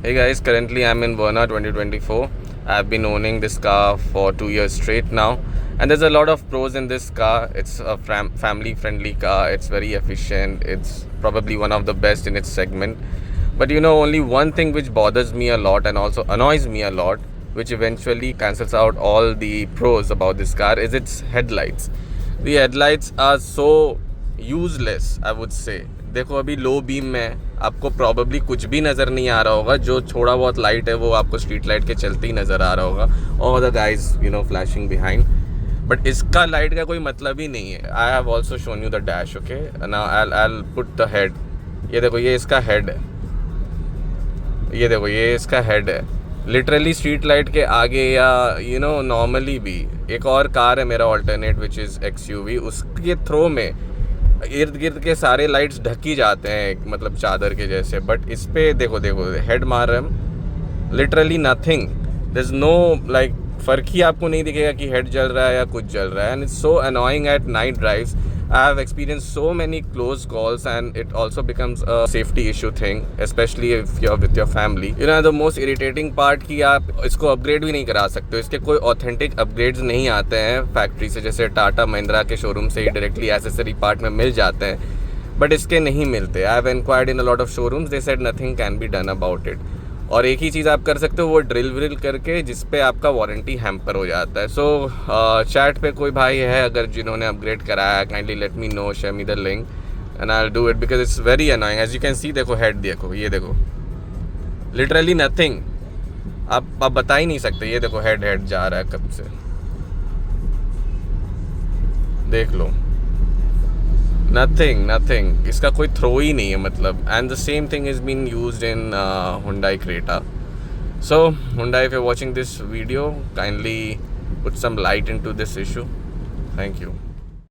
Hey guys, currently I'm in Verna 2024. I've been owning this car for 2 years straight now, and there's a lot of pros in this car. It's a family friendly car, it's very efficient, it's probably one of the best in its segment. But only one thing which bothers me a lot and also annoys me a lot, which eventually cancels out all the pros about this car, is its headlights. The headlights are so useless I would say. देखो अभी low beam में आपको probably कुछ भी नज़र नहीं आ रहा होगा. जो थोड़ा बहुत लाइट है वो आपको स्ट्रीट लाइट के चलते ही नज़र आ रहा होगा. और the guys flashing behind. But इसका लाइट का कोई मतलब ही नहीं है. I have also shown you the dash. Okay, now I put the head. ये देखो, ये इसका हेड है. ये देखो, ये इसका हेड है. लिटरली स्ट्रीट लाइट के आगे या नॉर्मली भी एक और कार है मेरा ऑल्टरनेट विच इज़ XUV. उसके थ्रो में इर्द गिर्द के सारे लाइट्स ढक ही जाते हैं, मतलब चादर के जैसे. बट इस पे देखो हेड मार रहे हम. Literally nothing. There is no like फ़र्क ही आपको नहीं दिखेगा कि हेड जल रहा है या कुछ जल रहा है. And it's so annoying at night drives. I have experienced so many close calls, and it also becomes a safety issue thing, especially if you're with your family. The most irritating part कि आप इसको upgrade भी नहीं करा सकते हो. इसके कोई ऑथेंटिक अपग्रेड्स नहीं आते हैं फैक्ट्री से, जैसे टाटा महिंद्रा के शोरूम से ही डायरेक्टली एसेसरी पार्ट में मिल जाते हैं. बट इसके नहीं मिलते. I have inquired in a lot of showrooms. They said nothing can be done about it. और एक ही चीज़ आप कर सकते हो, वो ड्रिल व्रिल करके, जिस पे आपका वारंटी हैम्पर हो जाता है. सो चैट पे कोई भाई है अगर जिन्होंने अपग्रेड कराया, kindly let me know, share me the link and I will do it because it's very annoying. As you can see, देखो हेड देखो, ये देखो, लिटरली नथिंग. आप बता ही नहीं सकते. ये देखो हेड जा रहा है कब से, देख लो. नथिंग. इसका कोई थ्रो ही नहीं है मतलब. And the same thing is been used in Hyundai Creta. So Hyundai, if you're watching this video, kindly put some light into this issue. Thank you.